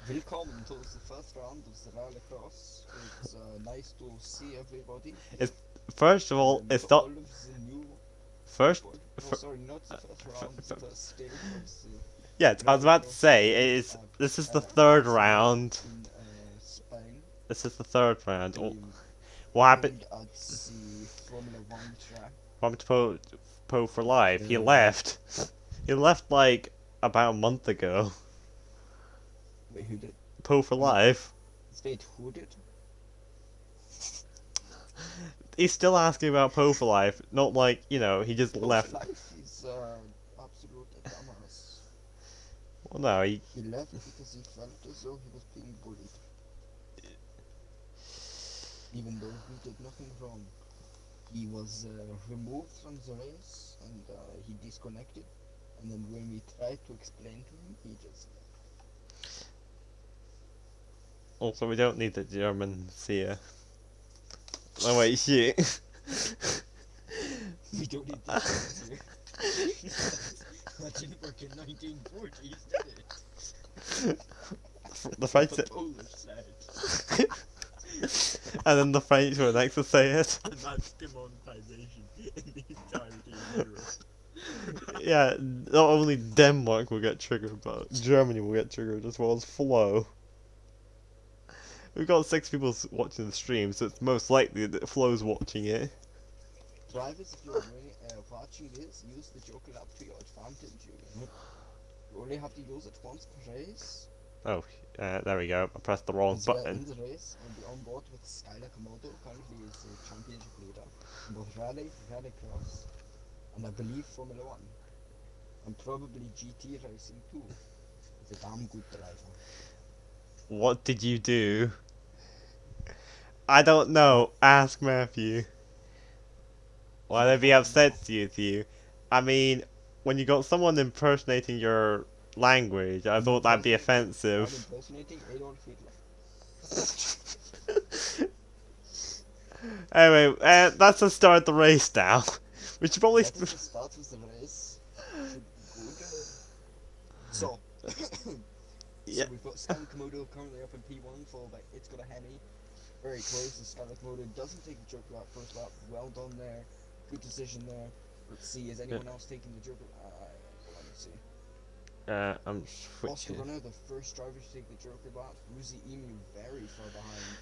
Willkommen to the first round of the Rallycross. It's nice to see everybody here. It's first of all, And it's all not of the new first. people. No, sorry, not the first round, the first stage of Yeah, the I was about to Rallycross say season it is. This is the at third Barcelona round. in Spain. This is the third round. Um, What happened? Aimed at the Formula One track. What happened to Poe for life? He Uh, left. He left like about a month ago. Wait, who did? Poe for Wait, life. state who did? He's still asking about Poe for life. Not like he just Oh, for left. life, he's absolute dumbass. Well, no, he. He left because he felt as though he was being bullied, even though he did nothing wrong. He was removed from the race and he disconnected. And then when we tried to explain to him, he just Also, we don't need the German seer. Oh wait, shit. we don't need this here. That didn't work in 1940s, did it? The French. The Polish said. And then the French were next to say it. And that's demonetization in the entirety of Europe. Yeah, not only Denmark will get triggered, but Germany will get triggered as well as Flo. We've got 6 people watching the stream, so it's most likely that Flo's watching it. Drivers, if you're watching this, use the joker lap to your advantage. You only have to use it once per race. Oh, there we go. I pressed the wrong button. In the race, and be on board with Skylar Komodo. Currently is the championship leader in both Rallycross, and I believe Formula One, and probably GT racing too. He's a damn good driver. What did you do? I don't know. Ask Matthew. Why they be upset with you? I mean, when you got someone impersonating your language, I thought that'd be I'm offensive. impersonating Adolf Hitler. Anyway, that's the start of the race now. We should probably. That is the start of the race. Should be good. So, Yeah. so we've got Skylar Komodo currently up in P1, followed by It's Got a Hemi. Very close. Skylar Komodo doesn't take the joker lap first lap. Well done there. Good decision there. Let's see, is anyone else taking the joker? Let me see. I'm Oscar switching. Runner, the first driver to take the joker lap. Uzi Emu very far behind.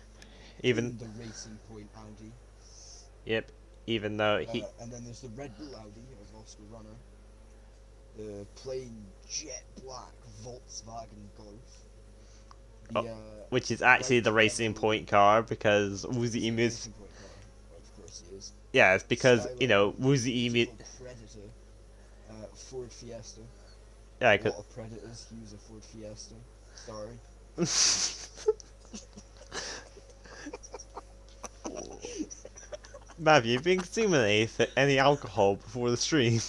Even. In the Racing Point Audi. Yep. Even though he. And then there's the Red Bull Audi of Oscar Runner. The plain jet black Volkswagen Golf. The, Which is actually the Racing Point car because Woozy Emu Emu's. Of course he is. Yeah, it's because Skylar, Woozy Emu. Predator, Ford Fiesta. Yeah, A lot of predators use a Ford Fiesta. Sorry. Matthew, you've been consuming any alcohol before the stream?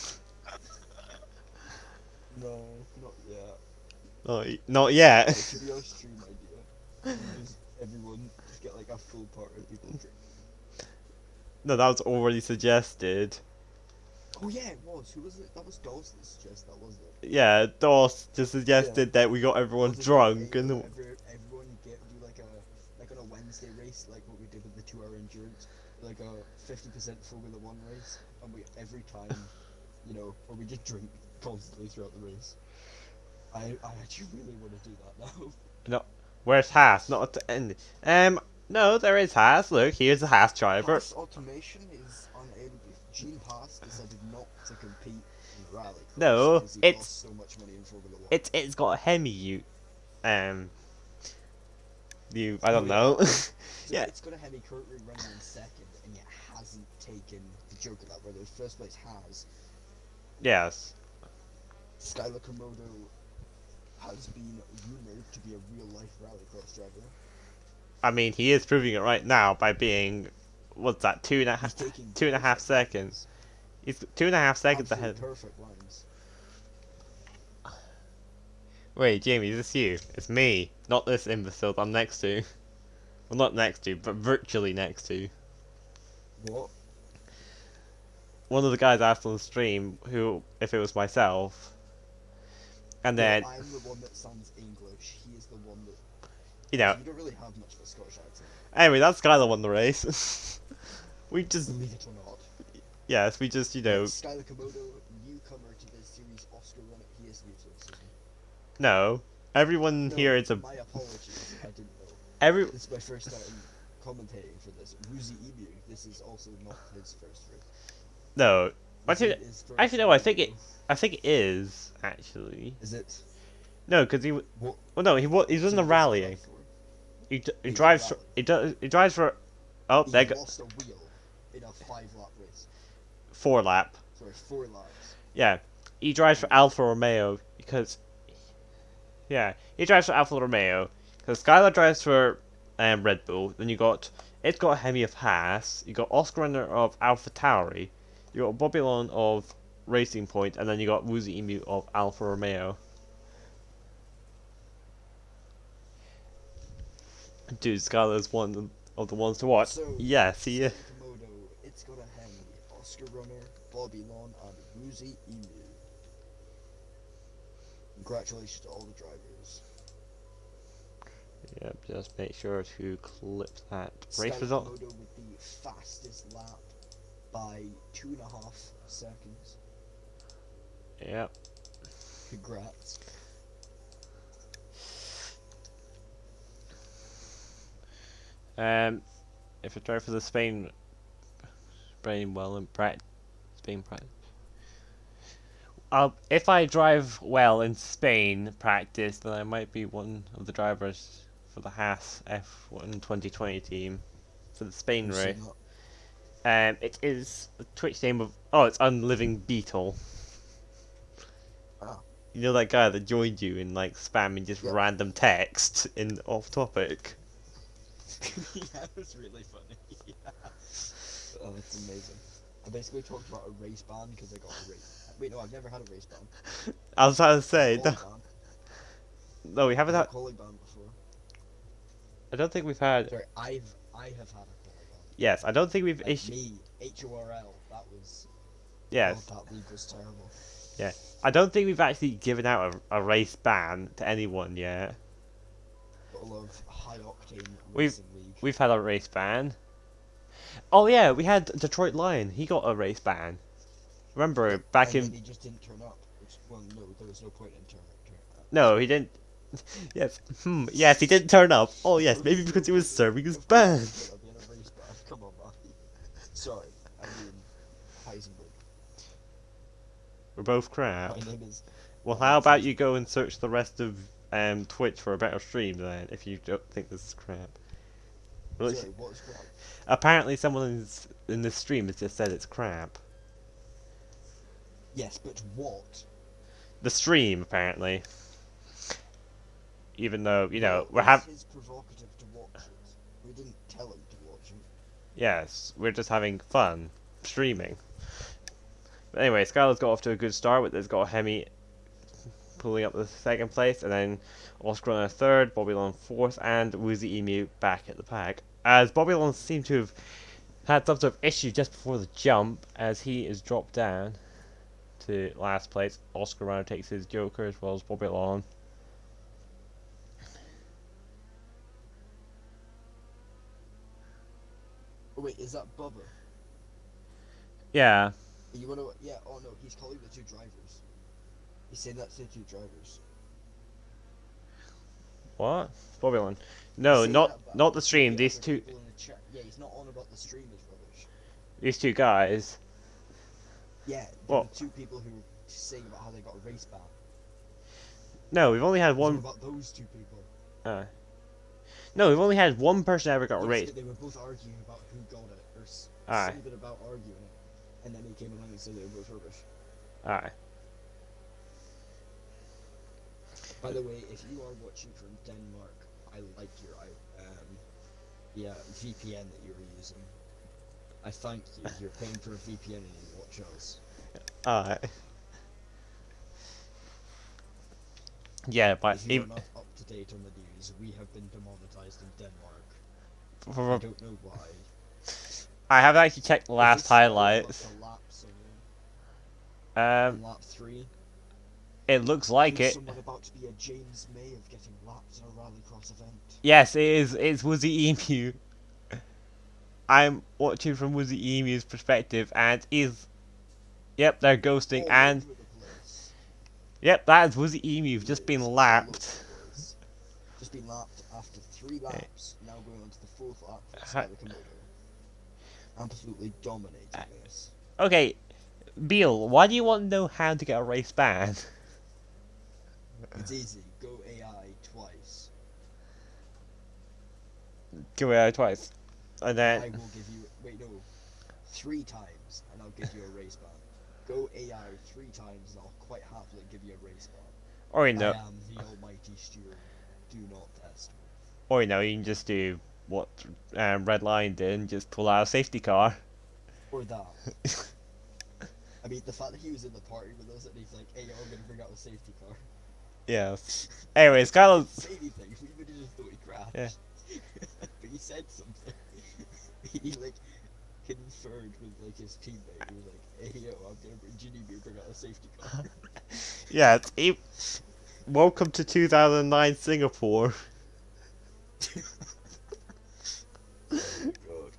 No, not yet. Not yet. It should be our stream idea. Everyone just get like a full party of people drink. No, that was already suggested. Oh yeah, it was. Who was it? That was Dawson that suggested that, wasn't it? Yeah, Doss just suggested that we got everyone drunk and. Everyone do like on a Wednesday race, like what we did with the 2-hour endurance, like a 50% Formula One race, and we every time, or we just drink constantly throughout the race. I actually really want to do that now. No, where's Haas? Not at the end. No, there is Haas. Look, here's the Haas driver. Haas Automation is unable. Gene Haas decided not to compete in Rallycross No, because he lost so much money in Formula One. It's got a Hemi. I don't know. So Yeah. It's got a Hemi currently running in second, and yet hasn't taken the joker lap, where the first place has. Yes. Skylar Komodo has been rumored to be a real-life Rallycross driver. I mean, he is proving it right now by being, what's that, 2.5 seconds. He's 2.5 seconds ahead. Perfect lines. Wait, Jamie, is this you? It's me, not this imbecile I'm next to. Well, not next to, but virtually next to. What? One of the guys asked on the stream who, if it was myself. And then. I'm the one that sounds English. He is the one that you know. You don't really have much of a Scottish accent, Anyway, that Skylar won the race. We just, believe it or not. yes, we just, you Right, know, Skylar Komodo, newcomer to this series, Oscar Runner. He is new to this season. no. Everyone No, here is a my apologies. I didn't know. every. This is my first time commentating for this. Woozy Emu. This is also not his first race. No, This actually, is his first actually no. I think it. rodeo. I think it is actually. Is it? No, because he. What? Well, no, he's in So the what does he rallying. drive for? He He's drives. rally. He drives for. Oh, He there go lost a wheel in a 5-lap race. 4 lap. Sorry, 4 laps. Yeah, he drives for Alfa Romeo because. Yeah, he drives for Alfa Romeo because Skylar drives for Red Bull. Then it's got Hemi of Haas. You got Oscar Runner of Alpha Tauri. You got Bobby Long of Racing Point, and then you got Woozy Emu of Alfa Romeo. Dude, Skylar's one of the ones to watch. So, Yes, he is. Skylar Komodo, it's got a Hemi, Oscar Runner, Bobby Lawn, and Woozy Emu. Congratulations to all the drivers. Yep, just make sure to clip that race Skylar result. Komodo with the fastest lap by 2.5 seconds. Yep. Congrats. If I drive for the Spain well in Spain practice. If I drive well in Spain practice, then I might be one of the drivers for the Haas F1 2020 team for the Spain Who's race. seen that? It is the Twitch name of it's Unliving Beetle. Ah. You know that guy that joined you in like spamming just Yep. random text in off topic. Yeah, it was really funny. Yeah. Oh, that's amazing. I basically talked about a race ban because I got a race. Wait, no, I've never had a race ban. I was trying to say, Quali ban. no, we haven't I've had. had a quali ban before. I don't think we've had. Sorry, I have had a quali ban. Yes, I don't think we've Like issued. me, HORL. That was. Yes, Oh, that league was terrible. I don't think we've actually given out a race ban to anyone yet. Got a lot of high octane We've- racing league. We've had a race ban. Oh yeah, we had Detroit Lion. He got a race ban. Remember back and in? then he just didn't turn up. Which, well, no, there was no point in turning up. No, he didn't. Yes. Yes, he didn't turn up. Oh yes, maybe because he was serving his ban. I'll be in a race ban. Come on, man. Sorry, I mean Heisenberg. We're both crap. My name is. Well, how about you go and search the rest of Twitch for a better stream then, if you don't think this is crap. Well, Sorry, what's crap? apparently someone in this stream has just said it's crap. Yes, but what? The stream, apparently. Even though, you know, Well, we're it's his prerogative to watch it. We didn't tell him to watch it. Yes, we're just having fun streaming. But anyway, Skylar's got off to a good start with this. Got a Hemi pulling up the second place, and then Oscar on a third, Bobby Long fourth, and Woozy Emu back at the pack. As Bobby Long seemed to have had some sort of issue just before the jump, as he is dropped down to last place. Oscar Runner takes his Joker as well as Bobby Long. Oh wait, is that Bubba? Yeah. You wanna? Yeah. Oh no, he's calling the two drivers. He's saying that to the two drivers. What? Bobby Long. No, He's saying not that about not the stream. the These other two people in the chat. Yeah, he's not on about the stream is rubbish. these two guys. Yeah, What? the two people who were saying about how they got a race ban. No, we've only had It was one. about those two people. No, we've only had one person ever got Yes, raised. they were both arguing about who got it, or Aye. something about arguing it, and then he came along and said they were both rubbish. Alright. By the way, if you are watching from Denmark, I like your VPN that you were using. I thank you. You're paying for a VPN and you watch us. Alright. Yeah, but If you are not up to date on the news, we have been demonetized in Denmark. I don't know why. I haven't actually checked the last If it's still highlights. like a lap somewhere, on lap 3. It looks like There's it. someone about to be a James May of getting lapped in a rallycross event. Yes, it is. It's Woozy Emu. I'm watching from Woozy Emu's perspective, and is. Yep, they're ghosting, All and over the place. yep, that is Woozy Emu He just been is all over the lapped. place. Just been lapped after 3 laps. Now going on to the 4th lap for Ha- Skyler Komodo. Absolutely dominating this. Okay, Beal, why do you want to know how to get a race ban? It's easy. Go AI twice. Go out twice, and then I will give you. Wait, no. 3 times, and I'll give you a race ban. Go AI 3 times, and I'll quite happily give you a race ban. or I am the almighty steward. Do not test me. you can just do what Red Lion did and just pull out a safety car. Or that. I mean, the fact that he was in the party with us and he's like, hey, I'm gonna bring out a safety car. Yes. Anyways, He Skylar. didn't say anything, we would have just thought he crashed. Yeah. But he said something. He, like, conferred with, like, his teammate. He was like, hey, yo, I'm gonna bring Ginny B bring out a safety car. Yeah. Welcome to 2009 Singapore. Oh my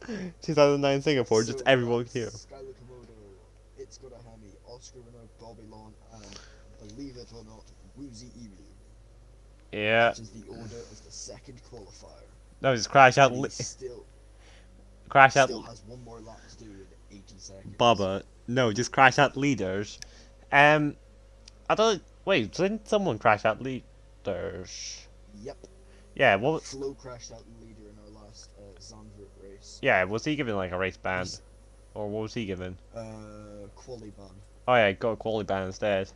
god. 2009 Singapore. Just everyone that's here. Skyler Komodo, It's Gonna Hammy, Oscar winner, Bobby Lawn, and believe it or not, Woozy Emu. Yeah. Which is the order of the second qualifier. No, just crash out. And he still Crash out. has one more lap to do in 80 seconds. Bubba. No, just crash out leaders. I don't. Wait, didn't someone crash out leaders? Yep. Yeah. What? Flo crashed out the leader in our last Zandvoort race. Yeah. Was he given like a race ban, or what was he given? Quali ban. Oh yeah, got a quality ban instead.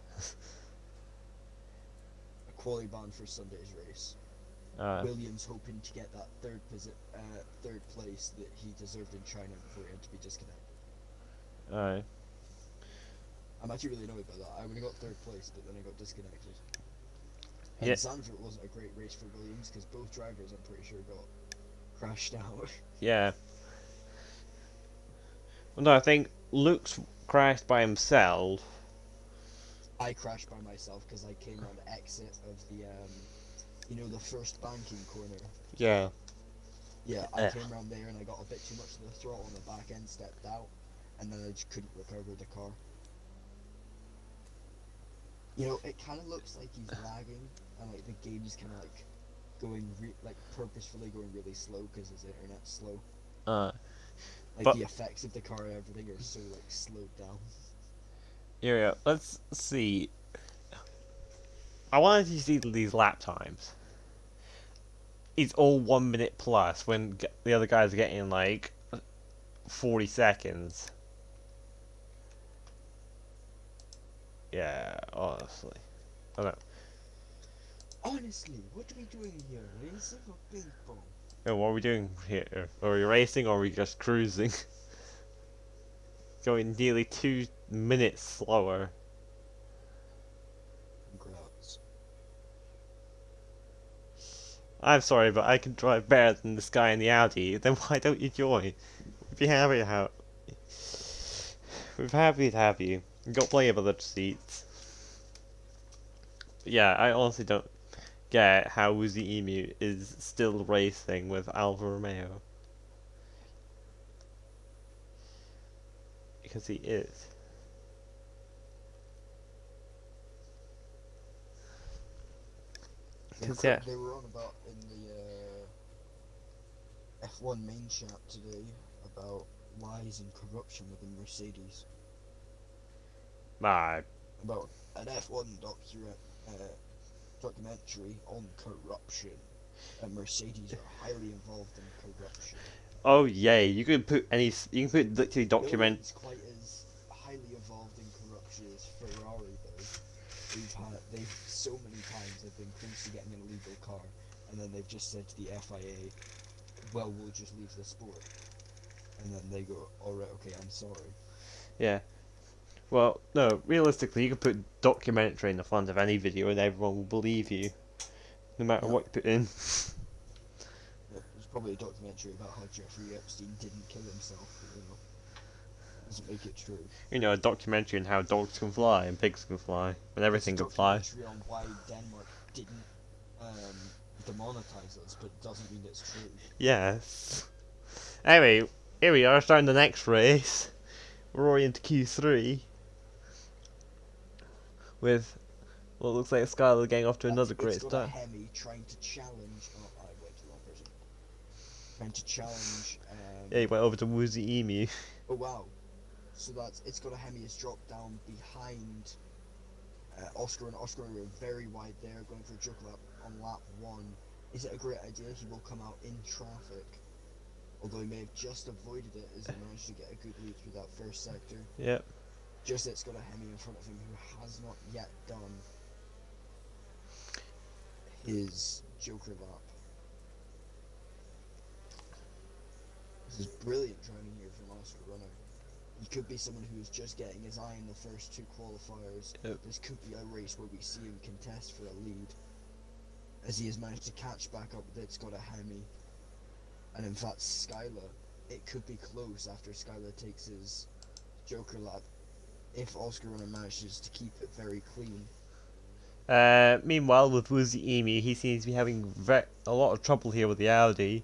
A quali ban for Sunday's race. Uh, Williams hoping to get that third place that he deserved in China before he had to be disconnected. Alright. I'm actually really annoyed by that. I would have got third place, but then I got disconnected. And Yeah. Zandvoort wasn't a great race for Williams because both drivers, I'm pretty sure, got crashed out. Yeah. Well, no, I think Luke's crashed by himself. I crashed by myself because I came around the exit of the, the first banking corner. Yeah. Yeah, I came around there and I got a bit too much of the throttle on the back end, stepped out, and then I just couldn't recover the car. It kind of looks like he's lagging, and like the game's kind of like going purposefully going really slow because his internet's slow. But The effects of the car and everything are so like slowed down. yeah, let's see. I wanted to see these lap times. It's all 1 minute plus when the other guys are getting like 40 seconds. Yeah, honestly. I don't know. Honestly, what are we doing here? Racing or ping pong? Oh, what are we doing here? Are we racing or are we just cruising? Going nearly 2 minutes slower. Congrats. I'm sorry, but I can drive better than this guy in the Audi. Then why don't you join? We'd be happy to have. We're happy to have you. We've got plenty of other seats. Yeah, I honestly don't get how Woozy Emu is still racing with Alfa Romeo. Because he is. Yeah. They were on about in the F1 main chat today about lies and corruption within Mercedes. Nah. About an F1 documentary on corruption, and Mercedes are highly involved in corruption. Oh yay! You can put any. You can put literally No document. one's quite as highly involved in corruption as Ferrari though. They've so many times they've been close to getting an illegal car, and then they've just said to the FIA, "Well, we'll just leave the sport," and then they go, "All right, okay, I'm sorry." Yeah. Well, no. Realistically, you can put documentary in the front of any video, and everyone will believe you, no matter what you put in. Yeah, there's probably a documentary about how Jeffrey Epstein didn't kill himself. doesn't make it true. You know, a documentary on how dogs can fly and pigs can fly and It's a everything can fly. documentary on why Denmark didn't demonetize us, but it doesn't mean it's true. Yes. Anyway, here we are starting the next race. We're already into Q3 with what looks like Skylar getting off to another It's great got a start. Hemi trying to challenge. Oh, I went to the wrong person. Trying to challenge. Yeah, he went over to Woozy Emu. Oh wow! So it's got a Hemi has dropped down behind Oscar, and Oscar are very wide there, going for a joke lap on lap 1. Is it a great idea? He will come out in traffic, although he may have just avoided it as he managed to get a good lead through that first sector. Yep. Just it's got a Hemi in front of him who has not yet done his Joker lap. This is brilliant driving here from Oscar Runner. He could be someone who is just getting his eye in the first 2 qualifiers. Yep. This could be a race where we see him contest for a lead, as he has managed to catch back up with It's Got a Hemi. And in fact, Skylar, it could be close after Skylar takes his Joker lap, if Oscar Runner manages to keep it very clean. Meanwhile, with Woozy Emu, he seems to be having a lot of trouble here with the Audi.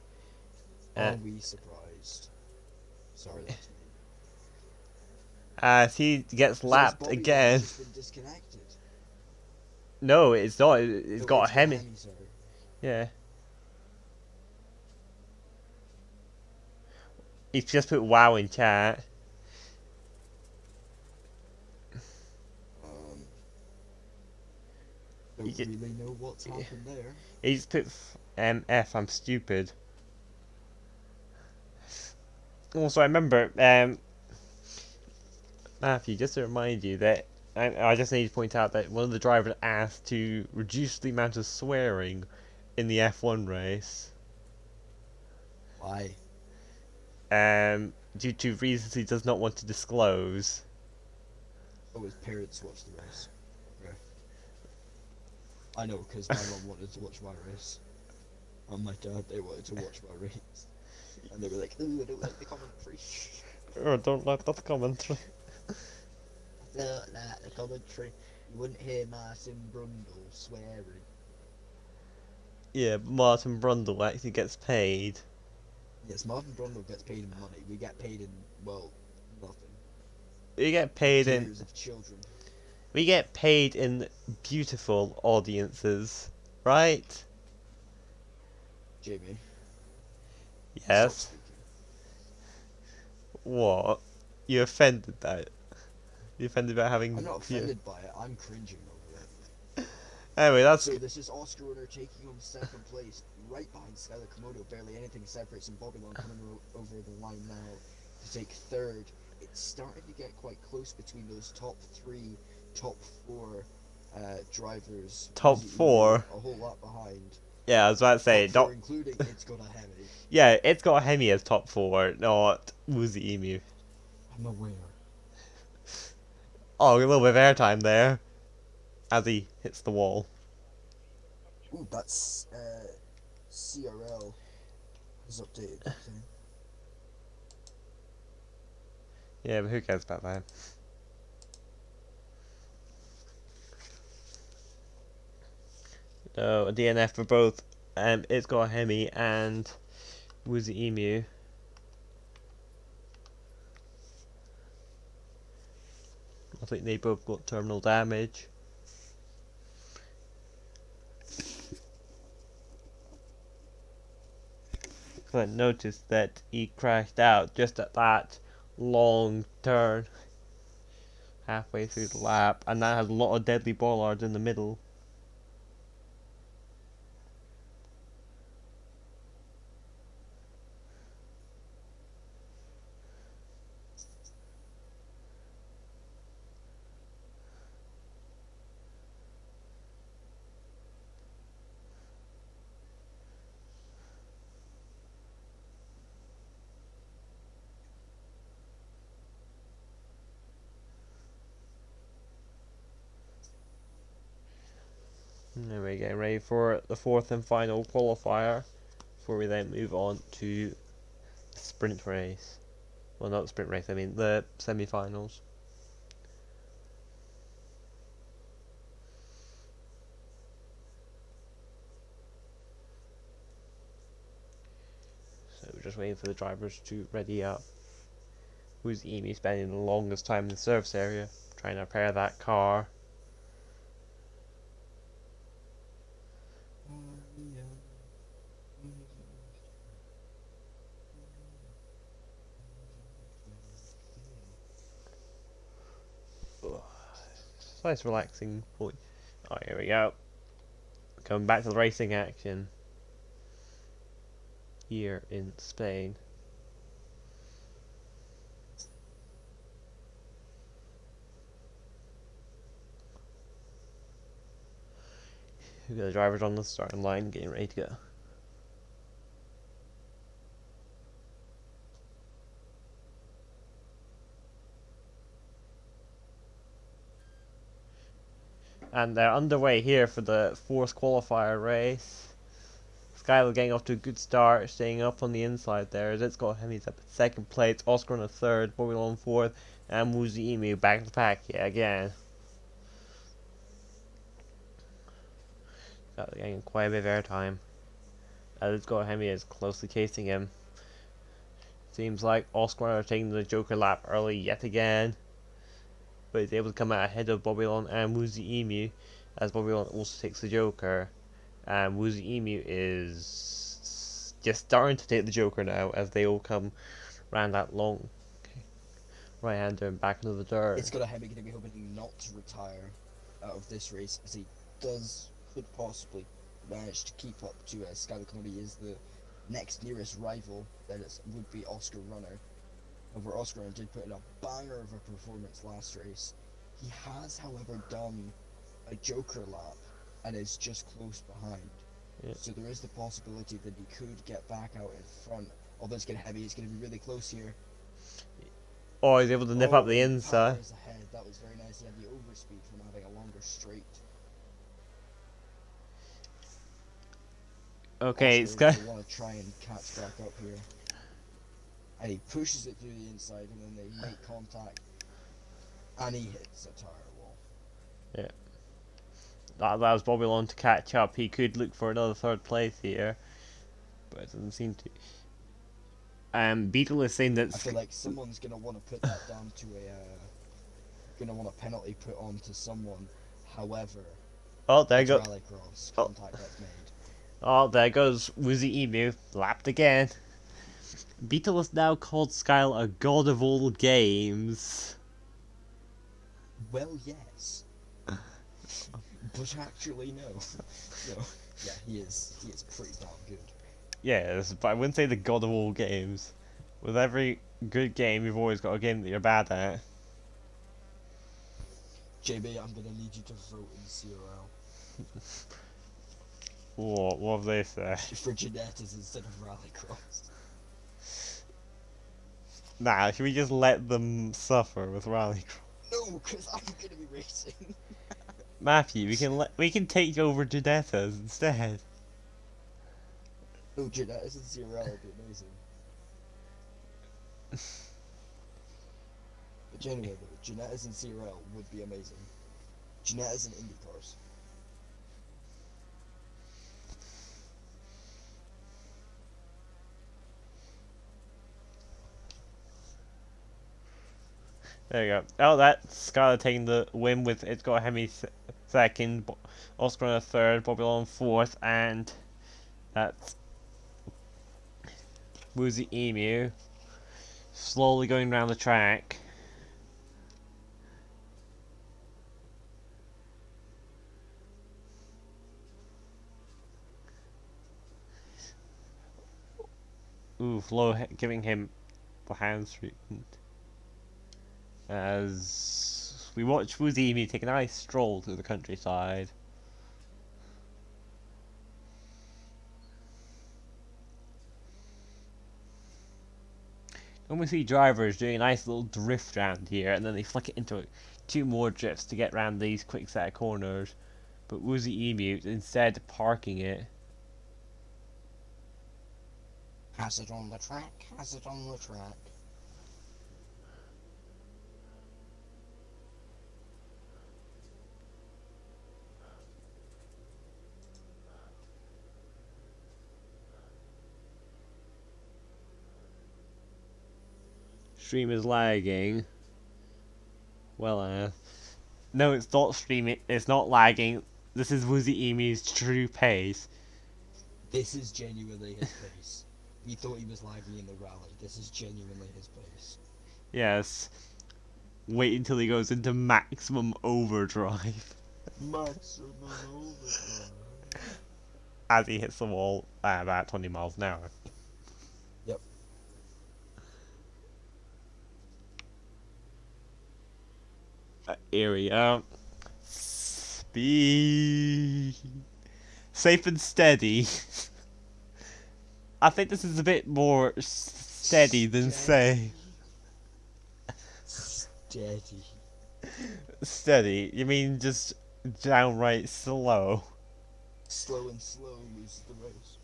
Are we surprised? Sorry, that's me. As he gets lapped Bobby again. Just been disconnected. No, it's not. It's No, got a it's Hemi. sorry. Yeah. He's just put WoW in chat. Don't really know what's happened there. He just put F, I'm stupid. Also, I remember, Matthew, just to remind you that I just need to point out that one of the drivers asked to reduce the amount of swearing in the F1 race. Why? Due to reasons he does not want to disclose. Oh, his parents watched the race. Okay. I know, because my mum wanted to watch my race. And my dad, they wanted to watch my race. And they were like, ooh, I don't like the commentary. Oh, don't like that commentary. I don't like the commentary. You wouldn't hear Martin Brundle swearing. Yeah, but Martin Brundle actually gets paid. Yes, Martin Brundle gets paid in money. We get paid in, well, nothing. We get paid Tears of children. We get paid in beautiful audiences, right? Jamie. Yes. Stop speaking. What? You offended that? You offended about having? I'm not offended by it. I'm cringing over it. Anyway, that's So this is Oscar Runner taking home 2nd place, right behind Skylar Komodo. Barely anything separates him. Bobby Long coming over the line now to take 3rd. It's starting to get quite close between those top 3, top 4 drivers. top 4. A whole lot behind. Yeah, I was about to say top 4, including It's Got a Hemi. Yeah, It's Got a Hemi as top 4, not Woozy Emu. I'm aware. Oh, a little bit of airtime there as he hits the wall. Ooh, that's CRL has updated that thing. Yeah, but who cares about that? So, a DNF for both It's Got a Hemi and Woozy Emu. I think they both got terminal damage. I noticed that he crashed out just at that long turn halfway through the lap, and that has a lot of deadly bollards in the middle. There we go, ready for the 4th and final qualifier before we then move on to the sprint race. Well, not the sprint race. I mean the semi-finals. So we're just waiting for the drivers to ready up. Who's Emi spending the longest time in the service area trying to repair that car. Nice relaxing point. Oh, here we go. Coming back to the racing action here in Spain. We've got the drivers on the starting line getting ready to go. And they're underway here for the fourth qualifier race. Skylar getting off to a good start, staying up on the inside there. It's got Hemi's up in second place, Oscar on a third, Bobby on fourth, and Muzi Emu back in the pack yet again. Got getting quite a bit of airtime. Let's go Hemi is closely chasing him. Seems like Oscar are taking the Joker lap early yet again. But he's able to come out ahead of Bobylon and Woozy Emu as Bobylon also takes the Joker. And Woozy Emu is just starting to take the Joker now as they all come round that long right-hander and back into the dirt. It's got a Hemi going to be hoping not to retire out of this race, as he could possibly manage to keep up to Skylar Connolly is the next nearest rival. Then it would be Oscar Runner. Over Oscar Runner did put in a banger of a performance last race. He has, however, done a Joker lap and is just close behind. Yeah. So there is the possibility that he could get back out in front. Although it's going to heavy, it's going to be really close here. Oh, he's able to nip up the inside. Ahead. That was very nice. He had the overspeed from having a longer straight. Okay, Oscar want to try and catch back up here. And he pushes it through the inside, and then they make contact. And he hits a tire wall. Yeah. That allows Bobylon to catch up. He could look for another third place here, but it doesn't seem to. Beetle is saying that. I feel like someone's gonna want to put that down to gonna want a penalty put on to someone. However, Oh, there you go. Rallycross contact that's made. Oh, there goes Woozy Emu, lapped again. Beetle is now called Skyle a god of all games. Well, yes. But actually, no. No. Yeah, he is pretty damn good. Yes, but I wouldn't say the god of all games. With every good game, you've always got a game that you're bad at. JB, I'm gonna need you to vote in CRL. What have they said? For Genettas instead of Rallycross. Nah, should we just let them suffer with Rallycross? No, because I'm gonna be racing. Matthew, we can take over Genettas instead. No, Genettas and CRL would be amazing. But genuinely, Genettas and CRL would be amazing. Genettas and IndyCars. There you go. Oh, that's Skylar taking the win with it's got Hemi second, Oscar on a third, Bobby fourth, and that's Woozy Emu slowly going around the track. Ooh, Flo giving him the hands treatment. As we watch Woozy Emu take a nice stroll through the countryside. When we see drivers doing a nice little drift round here, and then they flick it into two more drifts to get round these quick set of corners. But Woozy Emu instead parking it. Has it on the track? Has it on the track? Stream is lagging. Well, no, it's not streaming. It's not lagging. This is Woozy Emu's true pace. This is genuinely his pace. We thought he was lagging in the rally. This is genuinely his pace. Yes. Wait until he goes into maximum overdrive. Maximum overdrive. As he hits the wall at about 20 miles an hour. Yep. Area. Speed. Safe and steady. I think this is a bit more steady than safe. Steady. Steady? You mean just downright slow? Slow and slow loses the race.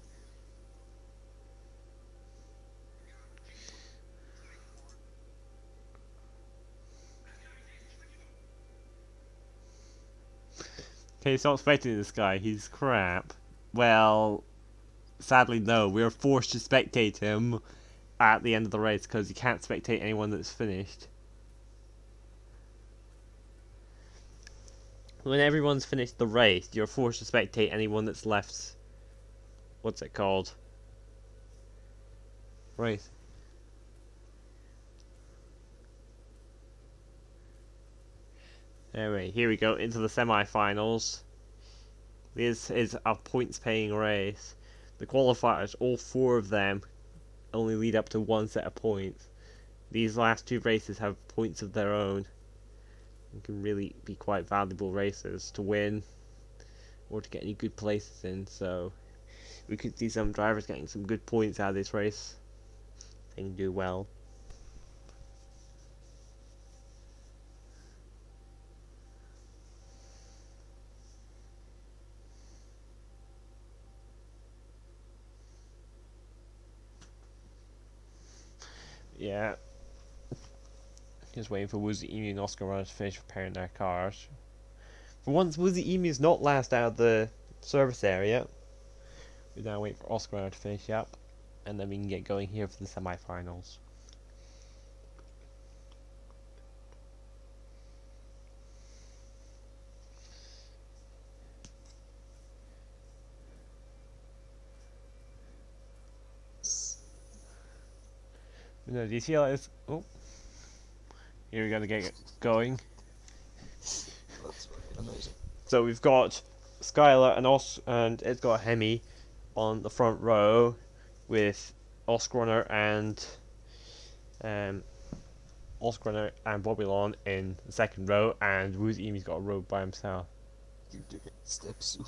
Okay, stop spectating this guy. He's crap. Well, sadly, no. We're forced to spectate him at the end of the race because you can't spectate anyone that's finished. When everyone's finished the race, you're forced to spectate anyone that's left. What's it called? Race. Anyway, here we go into the semi-finals. This is a points-paying race. The qualifiers, all four of them, only lead up to one set of points. These last two races have points of their own. It can really be quite valuable races to win or to get any good places in. So we could see some drivers getting some good points out of this race. They can do well. Yeah. Just waiting for Woozy Emu and Oscar Runner to finish repairing their cars. For once, Woozy Emu's not last out of the service area. We now wait for Oscar Runner to finish up, and then we can get going here for the semi-finals. No, do you see how it's... Oh. Here we go to get going. That's amazing. So we've got Skylar and it's got Hemi on the front row with Oscar Runner and Bobby Lawn in the second row, and Woozy Emu's got a row by himself. You do it. Step soon.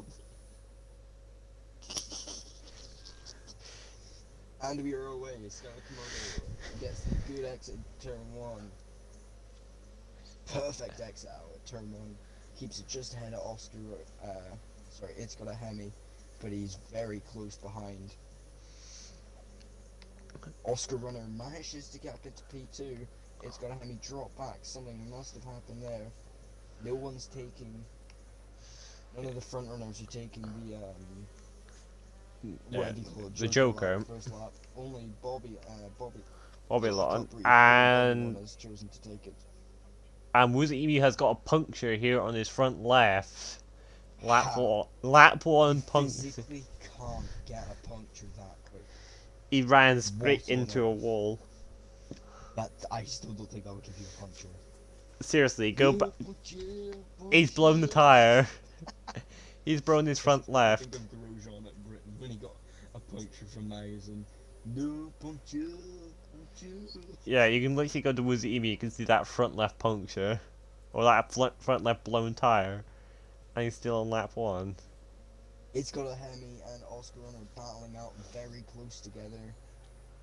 And we are away. Sky Komodo gets the good exit turn 1. Perfect exit out at turn 1. Keeps it just ahead of Oscar. Sorry, it's got a Hemi, but he's very close behind. Oscar Runner manages to get up into P2. It's got a Hemi drop back. Something must have happened there. No one's taking. None of the front runners are taking the what do you call it? The Joker. Lap, first lap. Only Bobby Lawn and has chosen to take it. And Woozy Emu has got a puncture here on his front left. Lap one puncture. Physically can't get a puncture that quick. He ran straight into a wall. That I still don't think that would give you a puncture. Seriously, go back. He's blown the tire. He's blown his front left. I think of Grosjean at Britain when he got a puncture from Magazine. No puncture, puncture. Yeah, you can literally go to Woozy Emu, you can see that front left puncture. Or that front left blown tire. And he's still on lap 1. It's got a Hemi and Oscar Runner battling out very close together.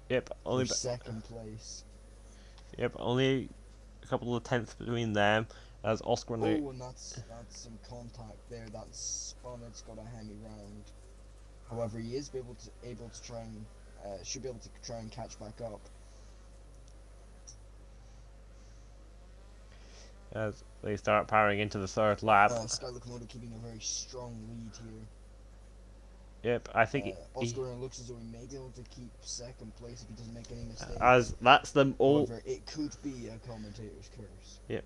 Yep, only for second place. Yep, only a couple of tenths between them as Oscar Runner. Oh, and that's some contact there. That's spun. It's got a Hemi round. However, he is able to try and should be able to try and catch back up. As they start powering into the third lap. Sky Locomotive keeping a very strong lead here. Yep, I think Oscar and looks as though he may be able to keep second place if he doesn't make any mistakes. as that's them all. However, it could be a commentator's curse. Yep.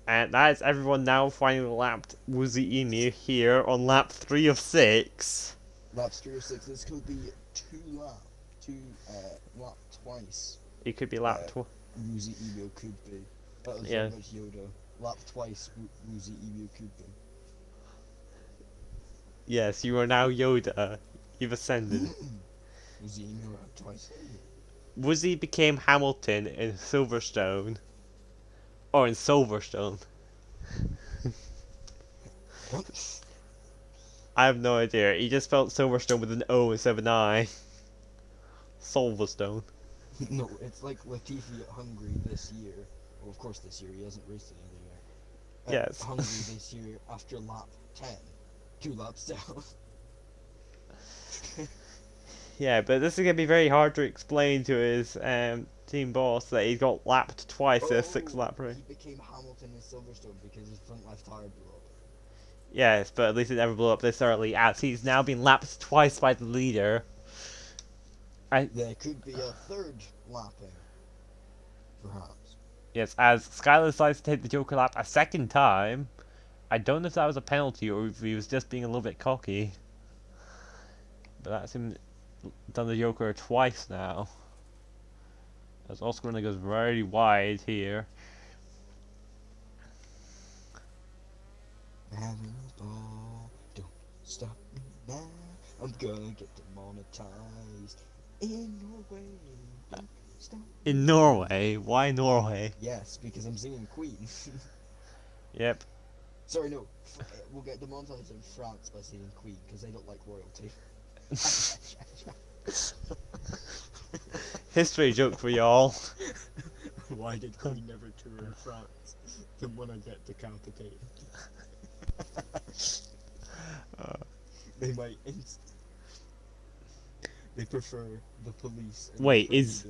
And that is everyone now finally lapped Woozy Emu here on lap 3 of 6. Laps 3 or 6. This could be lap twice. It could be lap Woozy Emu could be. That was Yeah. very much Yoda. Lap twice. Woozy Emu could be. Yes, you are now Yoda. You've ascended. Woozy Emu lap twice. Woozy became Hamilton in Silverstone. Or in Silverstone. What? I have no idea. He just spelled Silverstone with an O instead of an I. Silverstone. No, it's like Latifi at Hungary this year. Well, of course this year, he hasn't raced it anywhere. Yes. Hungary this year after lap 10. 2 laps down. Yeah, but this is going to be very hard to explain to his team boss that he's got lapped twice in a 6-lap race. He became Hamilton in Silverstone because his front left tire blew up. Yes, but at least it never blew up this early, as he's now been lapped twice by the leader. There could be a third lapping. Perhaps. Yes, as Skylar decides to take the Joker lap a second time. I don't know if that was a penalty or if he was just being a little bit cocky. But that's him done the Joker twice now. As Oscar goes very wide here. Don't stop me now. I'm gonna get demonetized in Norway. Don't stop. In Norway? Why Norway? Yes, because I'm singing Queen. Yep. Sorry, no. We'll get demonetized in France by singing Queen because they don't like royalty. History joke for y'all. Why did Queen never tour in France? Then when I get decapitated. They might. They prefer the police. And Wait, the is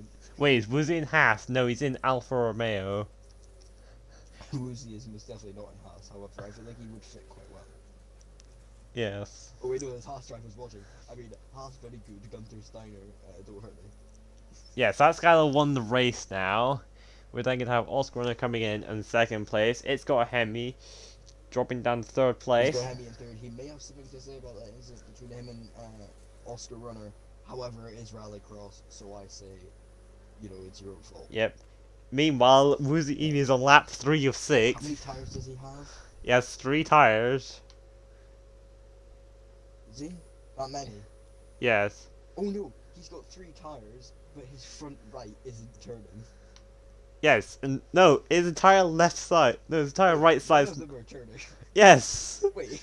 Woozy in Haas? No, he's in Alfa Romeo. Woozy is most definitely not in Haas. However, I feel like he would fit quite well. Yes. Oh wait, no, there's Haas drivers watching. I mean, Haas very good. Gunther Steiner, don't hurt me. Yes, that Skylar won the race now. We're then going to have Oscar Runner coming in second place. It's got a Hemi dropping down to third place. He's got Hemi in third. He may have something to say about that incident between him and Oscar Runner. However, it is Rallycross, so I say, it's your own fault. Yep. Meanwhile, Woozy Emu is on lap 3 of 6. How many tires does he have? He has 3 tires. Is he? That many? Yes. Oh no, he's got 3 tires, but his front right isn't turning. Yes, and no, his entire left side, no, his entire right side. None of them are turning. Yes. Wait.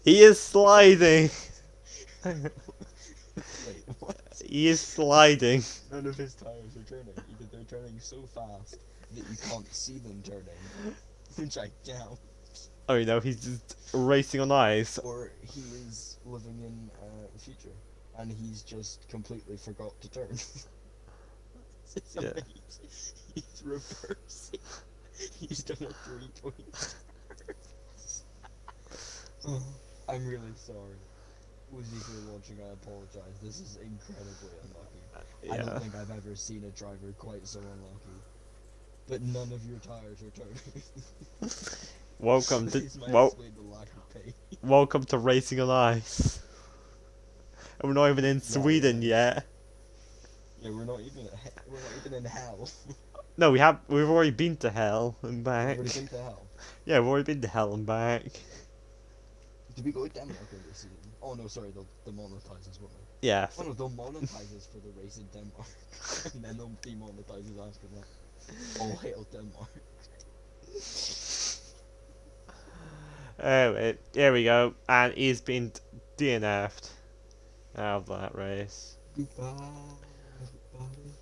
He is sliding. Wait, what? He is sliding. None of his tires are turning. Either they're turning so fast that you can't see them turning, which I doubt, Oh, he's just racing on ice. or he is living in the future and he's just completely forgot to turn. It's Yeah. amazing. He's reversing. He's done a 320. Oh, I'm really sorry. Woozy, if you're watching, I apologize. This is incredibly unlucky. I Yeah. don't think I've ever seen a driver quite so unlucky. But none of your tires are turning. Welcome to This might explain the lack of pay. welcome to racing on ice. And we're not even in Sweden yet. Yeah, we're not even in hell. No, we've already been to hell and back. We've already been to hell. Yeah, we've already been to hell and back. Did we go to Denmark in this season? Oh no, sorry, they'll demonetize us, won't they? Yeah. Oh no, they'll monetize us for the race in Denmark. And then they'll demonetize us after that. All hail Denmark. Anyway, here we go, and he's been DNF'd out of that race. Goodbye, everybody.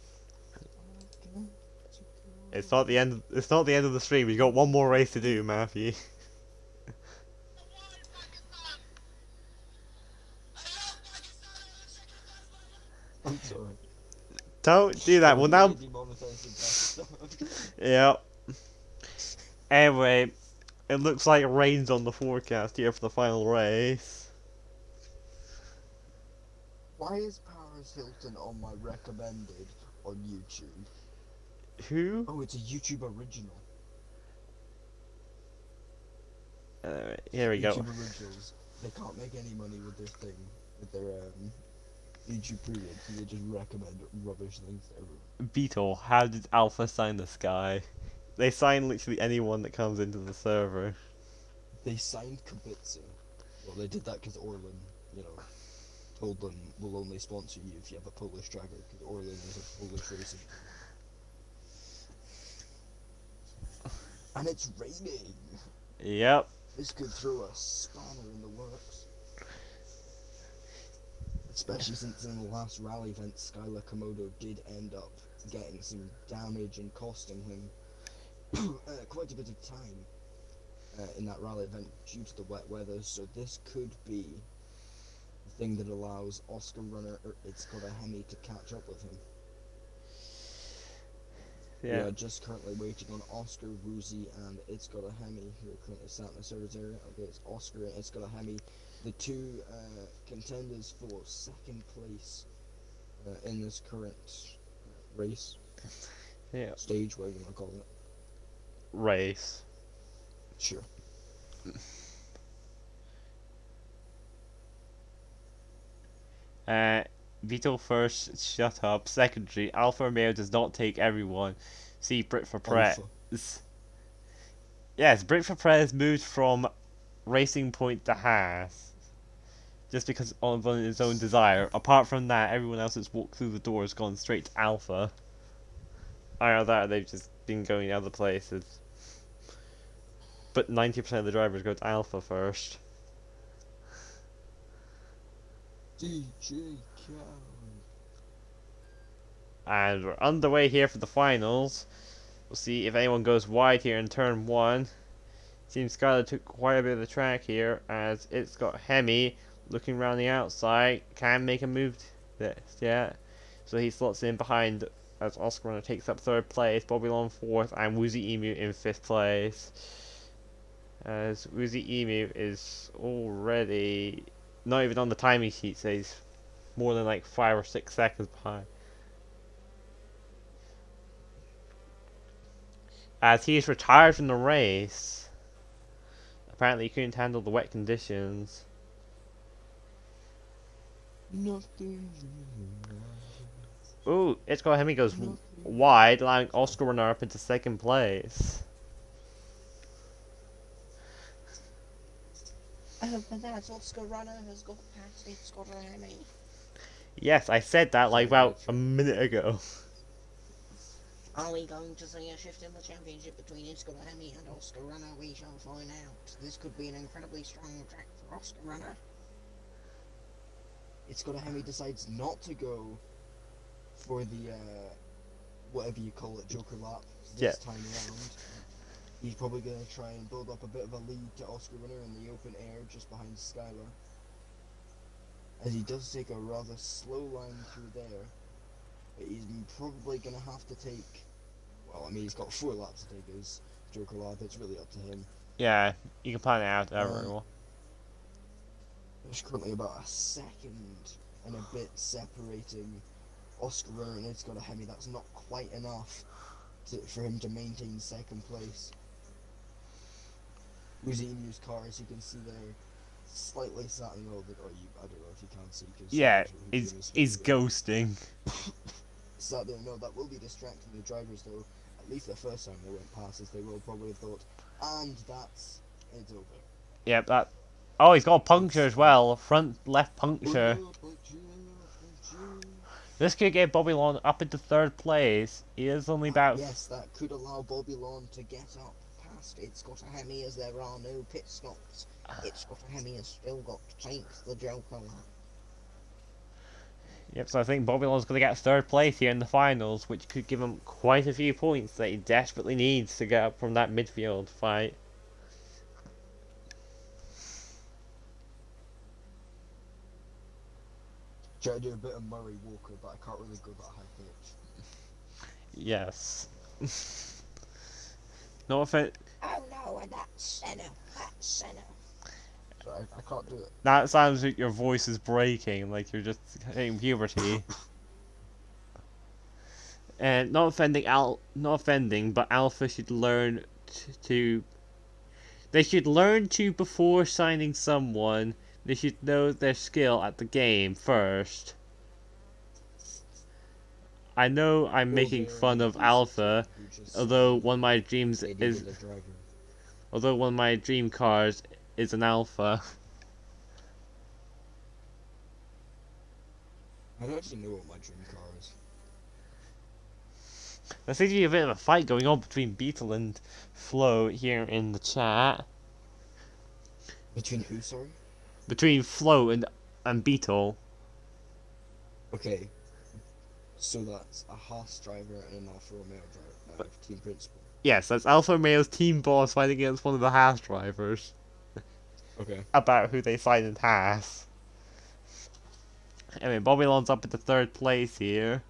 It's not the end. It's not the end of the stream. We've got one more race to do, Matthew. I'm sorry. Don't do that. Well, now. Demonetized Yep. Anyway, it looks like rain's on the forecast here for the final race. Why is Paris Hilton on my recommended on YouTube? Who? Oh, it's a YouTube original. Here we go. YouTube originals. They can't make any money with their thing, with their YouTube Premium, so they just recommend rubbish things to everyone. Beetle, how did Alpha sign this guy? They sign literally anyone that comes into the server. They signed Kubica. Well, they did that because Orlan, told them we'll only sponsor you if you have a Polish driver, because Orlan is a Polish racing team. And it's raining! Yep. This could throw a spanner in the works. Especially since in the last rally event, Skylar Komodo did end up getting some damage and costing him quite a bit of time in that rally event due to the wet weather. So this could be the thing that allows Oscar Runner or It's Got a Hemi to catch up with him. Yeah. We are just currently waiting on Oscar, Woozy, and It's Got a Hemi, who are currently sat in the service area. Okay, it's Oscar and It's Got a Hemi, the two contenders for second place in this current race. Yeah. Stage, whatever you want to call it. Race. Sure. Vito first, shut up. Secondary, Alfa Romeo does not take everyone. See Brit for Perez. Yes, Brit for Perez moved from Racing Point to Haas. Just because of his own desire. Apart from that, everyone else that's walked through the door has gone straight to Alpha. Either that, they've just been going other places. But 90% of the drivers go to Alpha first. DJ Khaled. And we're underway here for the finals. We'll see if anyone goes wide here in turn 1. Seems Skylar took quite a bit of the track here, as It's Got Hemi looking around the outside. Can make a move this, yeah. So he slots in behind as Oscar Runner takes up 3rd place, Bobby Long 4th, and Woozy Emu in 5th place. As Woozy Emu is already not even on the timing sheet, so he's more than like 5 or 6 seconds behind. As he is retired from the race. Apparently he couldn't handle the wet conditions. Ooh, It's Got Hemi goes wide, allowing Oscar Runner up into 2nd place. But that Oscar Runner has got past It's Got a Hemi. Yes, I said that like about a minute ago. Are we going to see a shift in the championship between It's Got a Hemi and Oscar Runner? We shall find out. This could be an incredibly strong track for Oscar Runner. It's Got a Hemi decides not to go for the whatever you call it, Joker lap this time around. He's probably going to try and build up a bit of a lead to Oscar Winner in the open air just behind Skylar. As he does take a rather slow line through there. But he's probably going to have to take... Well, I mean, he's got 4 laps to take his Joker lap. It's really up to him. Yeah, you can plan it out however you want. There's currently about a second and a bit separating Oscar Runner and It's Got a Hemi. That's not quite enough for him to maintain 2nd place. Woozy Emu's car, as you can see there, slightly sat in the middle of it. I don't know if you can see. Cause Yeah, he's ghosting. Sat there, no, that will be distracting the drivers though. At least the first time they went past us, they will probably have thought, and it's over. Yep, that. Oh, he's got a puncture as well, a front left puncture. This could get Bobby Long up into 3rd place. He is only about. Yes, that could allow Bobby Long to get up past It's Got a Hemi as there are no pit stops. It's Got a Hemi has still got to take the Joker lap. Yep, so I think Bobby Long's going to get 3rd place here in the finals, which could give him quite a few points that he desperately needs to get up from that midfield fight. Try to do a bit of Murray Walker, but I can't really go that high pitch. Yes. No offense. Oh no, and that's Senna. That's Senna. I can't do it. That sounds like your voice is breaking, like you're just hitting puberty. And not offending, but Alpha should learn to. They should learn to before signing someone. They should know their skill at the game first. I know I'm making Or fun they're of an Alpha, who just although sign one of my dreams lady is, with a driver. although one of my dream cars is an Alpha. I don't actually know what my dream car is. There seems to be a bit of a fight going on between Beetle and Flo here in the chat. Between who, sorry? Between Flo and Beetle. Okay. So that's a Haas driver and an Alfa Romeo driver, team principal. Yes, that's Alpha Romeo's team boss fighting against one of the Haas drivers. Okay. About who they signed in Haas. Anyway, Bobby-Lon's up at the 3rd place here.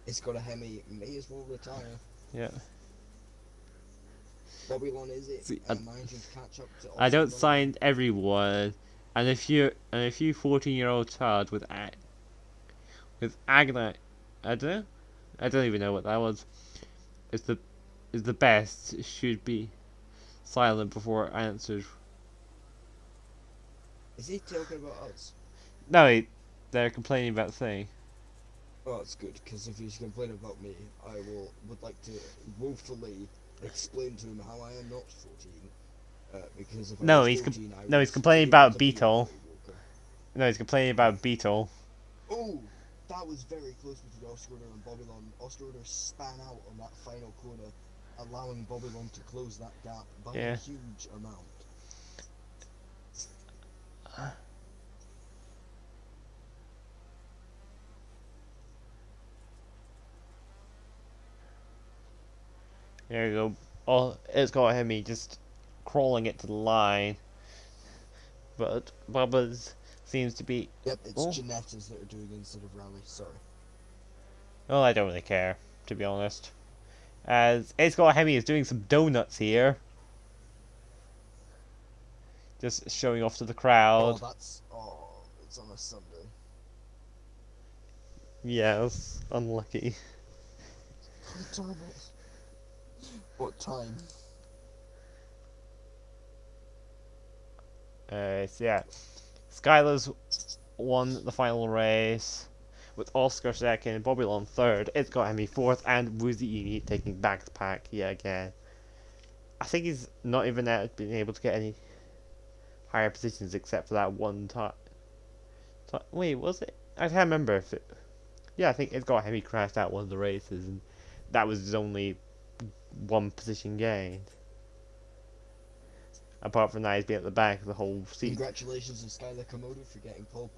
It's got a Hemi, may as well retire. Yeah. Bobby Lon is it? See, Managing to catch up to I don't Oscar sign everyone, and if you 14-year-old child with Agna, I don't even know what that was. Is the best should be silent before it answers. Is he talking about us? No, they're complaining about the thing. Oh, that's good, because if he's complaining about me, I would like to woefully explain to him how I am not 14. Because if I No, was he's 14, I no, would he's complaining be about able to be a Beetle. Harry Walker. No, he's complaining about Beetle. Oh, that was very close between Oscar and Bobby Lon. Oscar span out on that final corner, allowing Bobby Lon to close that gap by Yeah. a huge amount. There you go. Oh, it's got Hemi just crawling it to the line. But Bubba's seems to be. Yep, it's Oh. Janettas that are doing it instead of Rally, sorry. Well, I don't really care, to be honest. As It's got Hemi is doing some donuts here. Just showing off to the crowd. It's on a Sunday. Yes, unlucky. Damn it. What time? So yeah. Skylar's won the final race with Oscar second, Bobby Long third. It's got Hemi fourth, and Woozy taking back the pack yet again. I think he's not even been able to get any higher positions except for that one time. Wait, was it? I can't remember if it. Yeah, I think it's got Hemi crashed out one of the races, and that was his only one position gained. Apart from that, he's been at the back of the whole season. Congratulations to Skylar Komodo for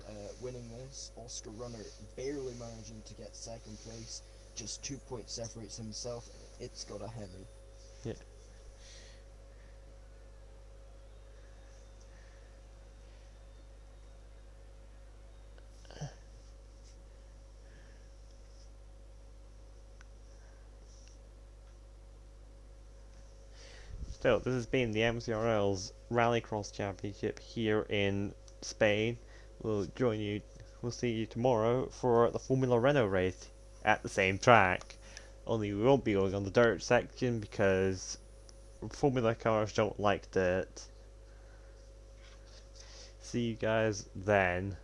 winning this. Oscar Runner barely managing to get second place. Just 2 points separates himself. It's got a Hemi. Yeah. Still, this has been the MCRL's Rallycross Championship here in Spain. We'll see you tomorrow for the Formula Renault race at the same track. Only we won't be going on the dirt section because Formula cars don't like dirt. See you guys then.